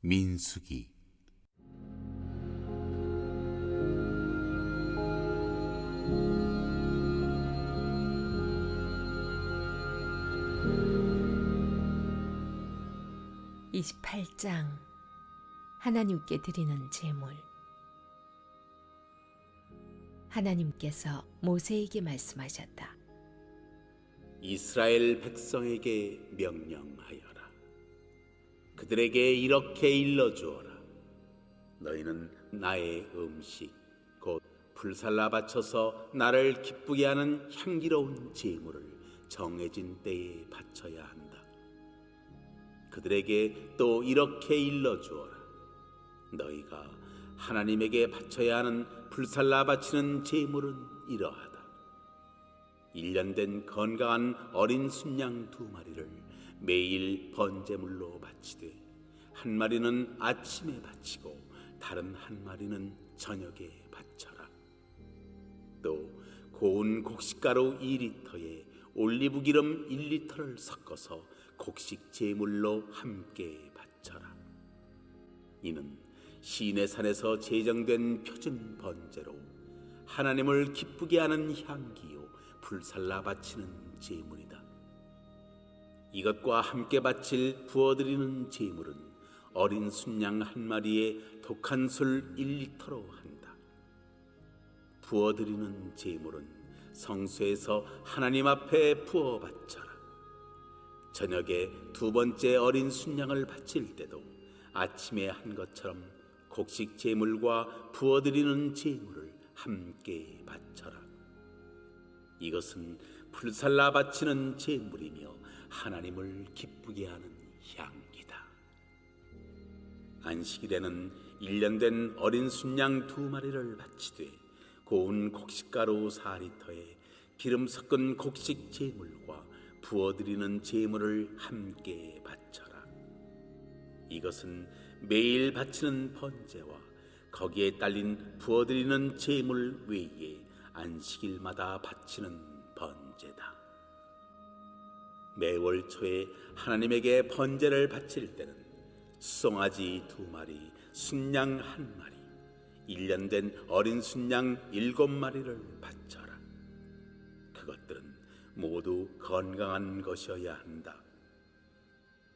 민수기 28장 하나님께 드리는 제물. 하나님께서 모세에게 말씀하셨다. 이스라엘 백성에게 명령하여라. 그들에게 이렇게 일러주어라. 너희는 나의 음식 곧 불살라 바쳐서 나를 기쁘게 하는 향기로운 제물을 정해진 때에 바쳐야 한다. 그들에게 또 이렇게 일러주어라. 너희가 하나님에게 바쳐야 하는 불살라 바치는 제물은 이러하다. 1년 된 건강한 어린 순양 2마리를 매일 번제물로 바치되 한 마리는 아침에 바치고 다른 한 마리는 저녁에 바쳐라. 또 고운 곡식가루 2리터에 올리브 기름 1리터를 섞어서 곡식 제물로 함께 바쳐라. 이는 시내산에서 제정된 표준 번제로 하나님을 기쁘게 하는 향기요 불살라 바치는 제물이다. 이것과 함께 바칠 부어드리는 제물은 어린 순양 한 마리에 독한 술 1리터로 한다. 부어드리는 제물은 성소에서 하나님 앞에 부어 바쳐라. 저녁에 2번째 어린 순양을 바칠 때도 아침에 한 것처럼 곡식 제물과 부어드리는 제물을 함께 바쳐라. 이것은 불살라 바치는 제물이며 하나님을 기쁘게 하는 향기다. 안식일에는 1년 된 어린 순양 2마리를 바치되 고운 곡식가루 4리터에 기름 섞은 곡식 제물과 부어드리는 제물을 함께 바쳐라. 이것은 매일 바치는 번제와 거기에 딸린 부어드리는 제물 외에 안식일마다 바치는 번제다. 매월 초에 하나님에게 번제를 바칠 때는 수송아지 2마리, 순양 1마리, 1년 된 어린 순양 7마리를 바쳐라. 그것들은 모두 건강한 것이어야 한다.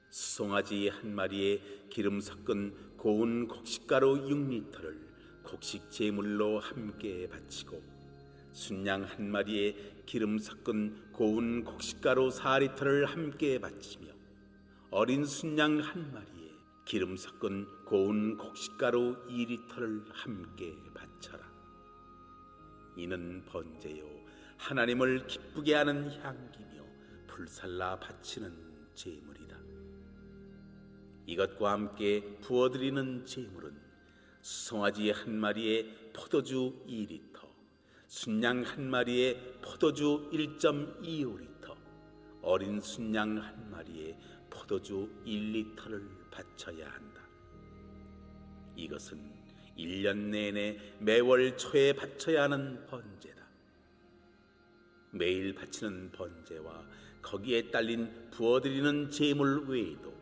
수송아지 1마리에 기름 섞은 고운 곡식가루 6리터를 곡식 제물로 함께 바치고 순양 1마리에 기름 섞은 고운 곡식가루 4리터를 함께 바치며 어린 순양 1마리에 기름 섞은 고운 곡식가루 2리터를 함께 바쳐라. 이는 번제요 하나님을 기쁘게 하는 향기며 불살라 바치는 제물이다. 이것과 함께 부어드리는 제물은 수송아지 1마리에 포도주 2리터, 순양 1마리에 포도주 1.25리터, 어린 순양 1마리에 포도주 1리터를 바쳐야 한다. 이것은 1년 내내 매월 초에 바쳐야 하는 번제다. 매일 바치는 번제와 거기에 딸린 부어드리는 제물 외에도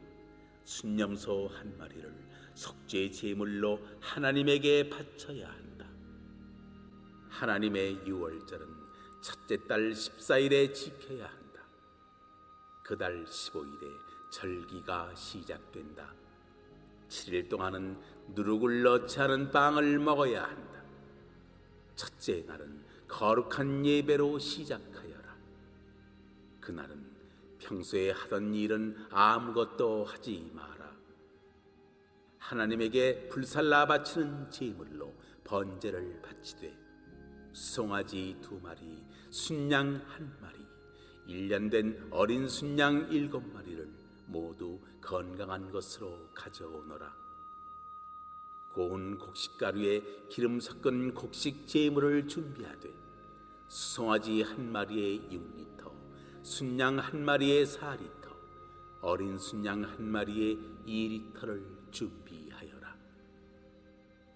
순념소 1마리를 속죄 제물로 하나님에게 바쳐야 한다. 하나님의 유월절은 첫째 달 14일에 지켜야 한다. 그 달 15일에 절기가 시작된다. 7일 동안은 누룩을 넣지 않은 빵을 먹어야 한다. 첫째 날은 거룩한 예배로 시작하여라. 그날은 평소에 하던 일은 아무것도 하지 마라. 하나님에게 불살라 바치는 제물로 번제를 바치되 수송아지 2마리, 순양 1마리, 1년 된 어린 순양 7마리를 모두 건강한 것으로 가져오너라. 고운 곡식가루에 기름 섞은 곡식 제물을 준비하되 수송아지 1마리에 6리터, 순양 1마리에 4리터, 어린 순양 1마리에 2리터를 준비하여라.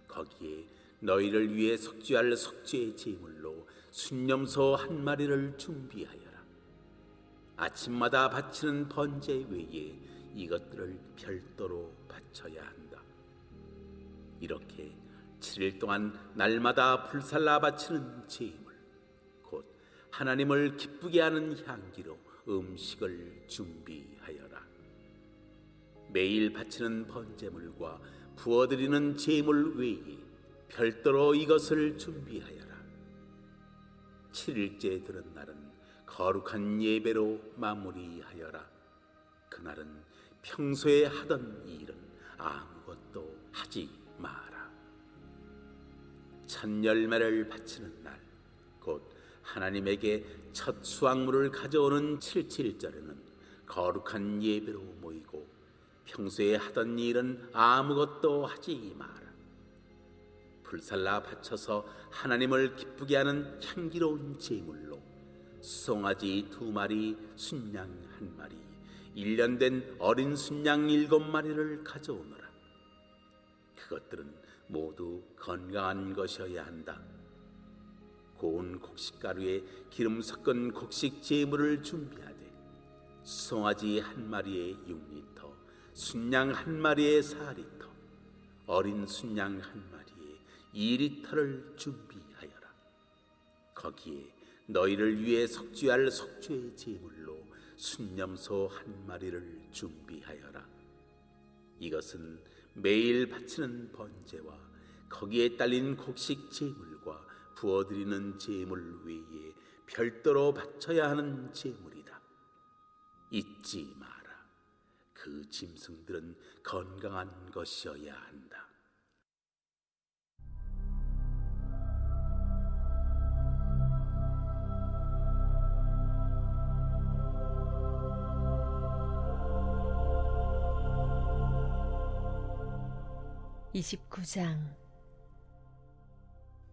거기에 너희를 위해 속죄할 속죄 제물로 순념소 1마리를 준비하여라. 아침마다 바치는 번제 외에 이것들을 별도로 바쳐야 한다. 이렇게 7일 동안 날마다 불살라 바치는 제물, 곧 하나님을 기쁘게 하는 향기로 음식을 준비하여라. 매일 바치는 번제물과 부어드리는 제물 외에 별도로 이것을 준비하여라. 7일째 드는 날은 거룩한 예배로 마무리하여라. 그날은 평소에 하던 일은 아무것도 하지 마라. 첫 열매를 바치는 날, 곧 하나님에게 첫 수확물을 가져오는 7.7절에는 거룩한 예배로 모이고 평소에 하던 일은 아무것도 하지 마라. 불살라 바쳐서 하나님을 기쁘게 하는 향기로운 제물로 송아지 2마리, 순양 1마리, 1년 된 어린 순양 7마리를 가져오너라. 그것들은 모두 건강한 것이어야 한다. 고운 곡식가루에 기름 섞은 곡식 제물을 준비하되 송아지 1마리에 6리터, 순양 1마리에 4리터, 어린 순양 1마리에 2리터를 준비하여라. 거기에 너희를 위해 속죄할 속죄의 제물로 순염소 1마리를 준비하여라. 이것은 매일 바치는 번제와 거기에 딸린 곡식 제물과 부어드리는 제물 외에 별도로 바쳐야 하는 제물이다. 잊지 마라. 그 짐승들은 건강한 것이어야 한다. (29장)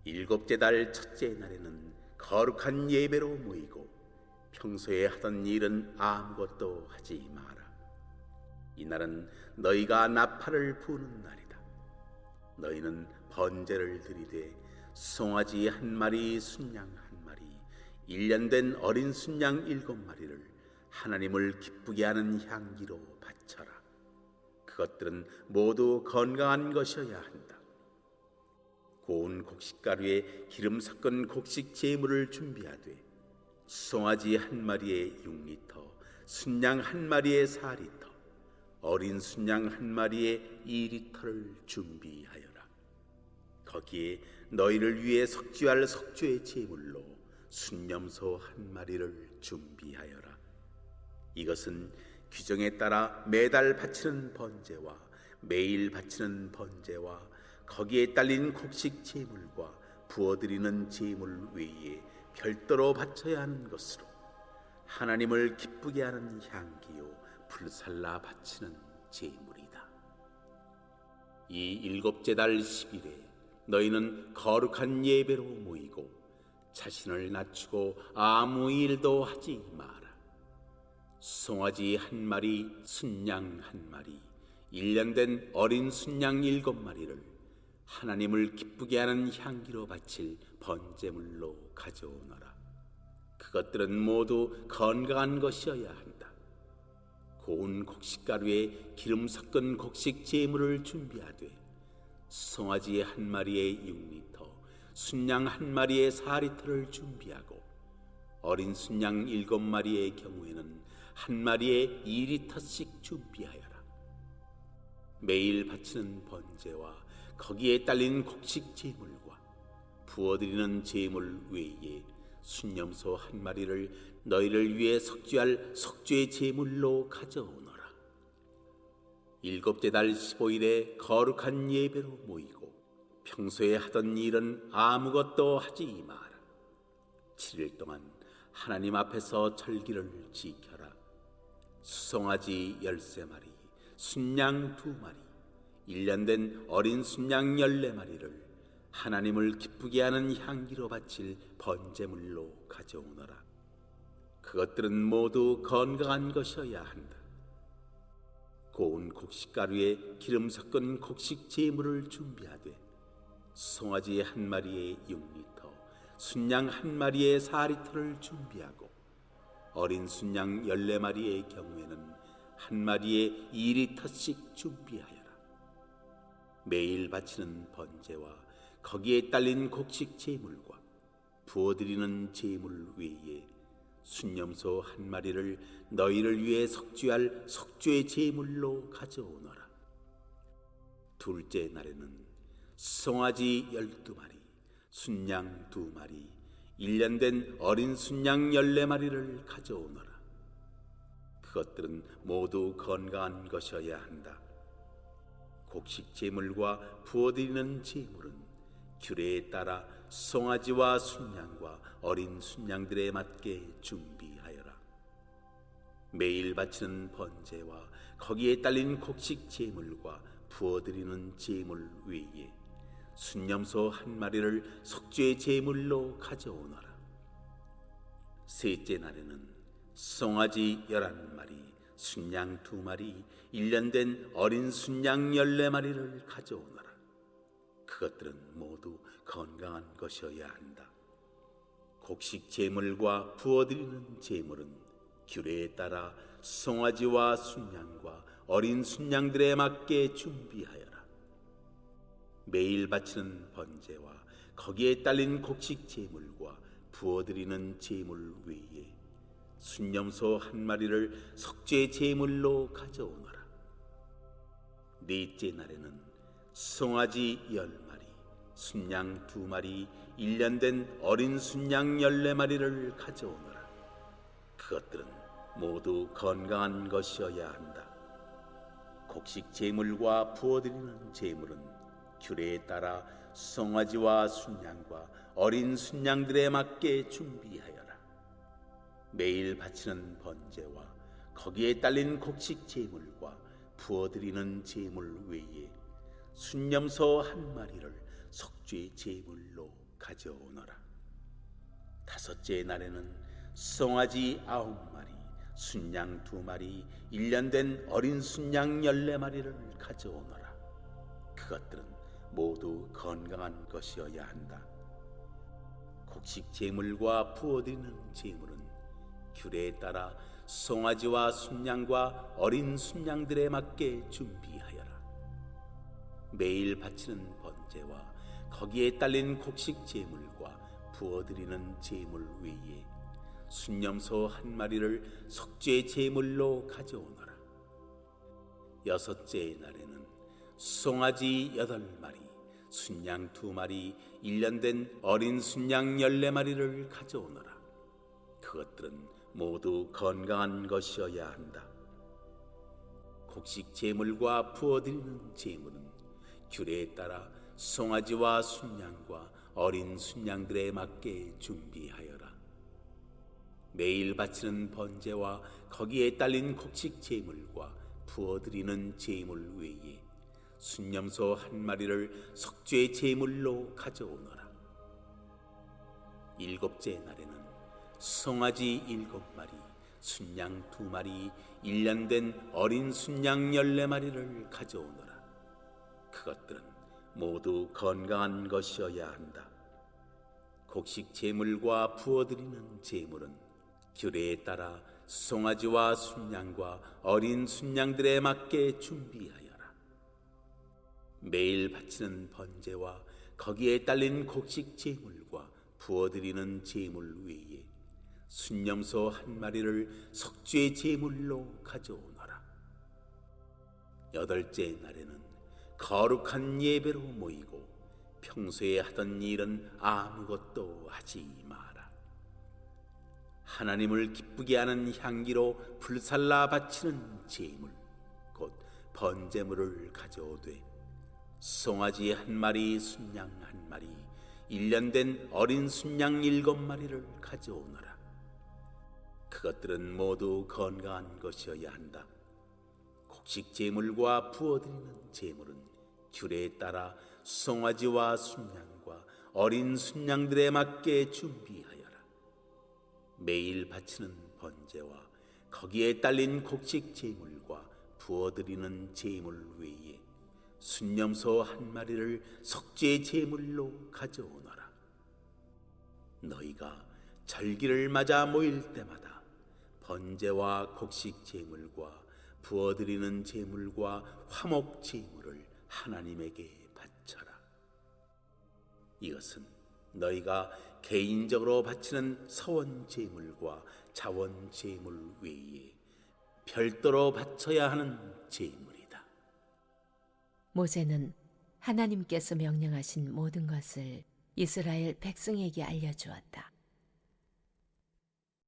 일곱째 달 첫째 날에는 거룩한 예배로 모이고 평소에 하던 일은 아무것도 하지 마라. 이날은 너희가 나팔을 부는 날이다. 너희는 번제를 드리되 송아지 1마리, 순양 1마리, 1년 된 어린 순양 7마리를 하나님을 기쁘게 하는 향기로 바쳐라. 그것들은 모두 건강한 것이어야 한다. 고운 곡식가루에 기름 섞은 곡식 제물을 준비하되 송아지 1마리에 6리터, 순양 1마리에 4리터, 어린 순양 1마리에 2리터를 준비하여라. 거기에 너희를 위해 속죄할 속죄의 제물로 순염소 1마리를 준비하여라. 이것은 규정에 따라 매달 바치는 번제와 매일 바치는 번제와 거기에 딸린 곡식 제물과 부어드리는 제물 외에 별도로 바쳐야 하는 것으로 하나님을 기쁘게 하는 향기요 불살라 바치는 제물이다. 이 일곱째 달 10일에 너희는 거룩한 예배로 모이고 자신을 낮추고 아무 일도 하지 마라. 송아지 1마리, 순양 1마리, 1년 된 어린 순양 7마리를 하나님을 기쁘게 하는 향기로 바칠 번제물로 가져오너라. 그것들은 모두 건강한 것이어야 한다. 고운 곡식가루에 기름 섞은 곡식 제물을 준비하되 송아지 1마리에 6리터, 순양 1마리에 4리터를 준비하고 어린 순양 7마리의 경우에는 1마리에 2리터씩 준비하여라. 매일 바치는 번제와 거기에 딸린 곡식 제물과 부어드리는 제물 외에 순염소 1마리를 너희를 위해 속죄할 속죄의 제물로 가져오너라. 일곱째 달 15일에 거룩한 예배로 모이고 평소에 하던 일은 아무것도 하지 마라. 7일 동안 하나님 앞에서 절기를 지켜라. 수송아지 13마리, 순양 2마리, 1년 된 어린 순양 14마리를 하나님을 기쁘게 하는 향기로 바칠 번제물로 가져오너라. 그것들은 모두 건강한 것이어야 한다. 고운 곡식가루에 기름 섞은 곡식 제물을 준비하되 송아지 1마리에 6리터, 순양 1마리에 4리터를 준비하고 어린 순양 14마리의 경우에는 한 마리의 2리터씩 준비하여라. 매일 바치는 번제와 거기에 딸린 곡식 제물과 부어드리는 제물 외에 순념소 한 마리를 너희를 위해 속죄할 속죄 제물로 가져오너라. 둘째 날에는 송아지 12마리, 순양 2마리, 1년 된 어린 순양 14마리를 가져오너라. 그것들은 모두 건강한 것이어야 한다. 곡식 제물과 부어드리는 제물은 규례에 따라 송아지와 순양과 어린 순양들에 맞게 준비하여라. 매일 바치는 번제와 거기에 딸린 곡식 제물과 부어드리는 제물 외에 순념소 한 마리를 속죄 제물로 가져오너라. 셋째 날에는 송아지 11마리, 순양 2마리, 1년 된 어린 순양 14마리를 가져오너라. 그것들은 모두 건강한 것이어야 한다. 곡식 제물과 부어드리는 제물은 규례에 따라 송아지와 순양과 어린 순양들에 맞게 준비하여라. 매일 바치는 번제와 거기에 딸린 곡식 제물과 부어드리는 제물 외에 순념소 한 마리를 속죄 제물로 가져오너라. 넷째 날에는 송아지 10마리, 순양 2마리, 1년 된 어린 순양 14마리를 가져오너라. 그것들은 모두 건강한 것이어야 한다. 곡식 제물과 부어드리는 제물은 규례에 따라 송아지와 순양과 어린 순양들에 맞게 준비하여라. 매일 바치는 번제와 거기에 딸린 곡식 제물과 부어드리는 제물 외에 순념소 한 마리를 속죄 제물로 가져오너라. 다섯째 날에는 송아지 9마리, 순양 2마리, 1년 된 어린 순양 14마리를 가져오너라. 그것들은 모두 건강한 것이어야 한다. 곡식 제물과 부어드리는 제물은 규례에 따라 송아지와 순양과 어린 순양들에 맞게 준비하여라. 매일 바치는 번제와 거기에 딸린 곡식 제물과 부어드리는 제물 외에 순념소 한 마리를 속죄 제물로 가져오너라. 여섯째 날에는 송아지 8마리, 순양 2마리, 1년 된 어린 순양 14마리를 가져오너라. 그것들은 모두 건강한 것이어야 한다. 곡식 제물과 부어드리는 제물은 규례에 따라 송아지와 순양과 어린 순양들에 맞게 준비하여라. 매일 바치는 번제와 거기에 딸린 곡식 제물과 부어드리는 제물 외에 순념소 한 마리를 속죄 제물로 가져오너라. 일곱째 날에는 송아지 7마리, 순양 2마리, 1년 된 어린 순양 14마리를 가져오너라. 그것들은 모두 건강한 것이어야 한다. 곡식 제물과 부어드리는 제물은 규례에 따라 송아지와 순양과 어린 순양들에 맞게 준비하여라. 매일 바치는 번제와 거기에 딸린 곡식 제물과 부어드리는 제물 외에 순념소 한 마리를 속죄 제물로 가져오너라. 여덟째 날에는 거룩한 예배로 모이고 평소에 하던 일은 아무것도 하지 마라. 하나님을 기쁘게 하는 향기로 불살라 바치는 제물 곧 번제물을 가져오되 송아지 1마리, 순양 1마리, 1년 된 어린 순양 7마리를 가져오너라. 그것들은 모두 건강한 것이어야 한다. 곡식 제물과 부어드리는 제물은 규례에 따라 송아지와 순양과 어린 순양들에 맞게 준비하여라. 매일 바치는 번제와 거기에 딸린 곡식 제물과 부어드리는 제물 외에 순념소 1마리를 속죄 제물로 가져오너라. 너희가 절기를 맞아 모일 때마다 번제와 곡식 제물과 부어드리는 제물과 화목 제물을 하나님에게 바쳐라. 이것은 너희가 개인적으로 바치는 서원 제물과 자원 제물 외에 별도로 바쳐야 하는 제물이다. 모세는 하나님께서 명령하신 모든 것을 이스라엘 백성에게 알려주었다.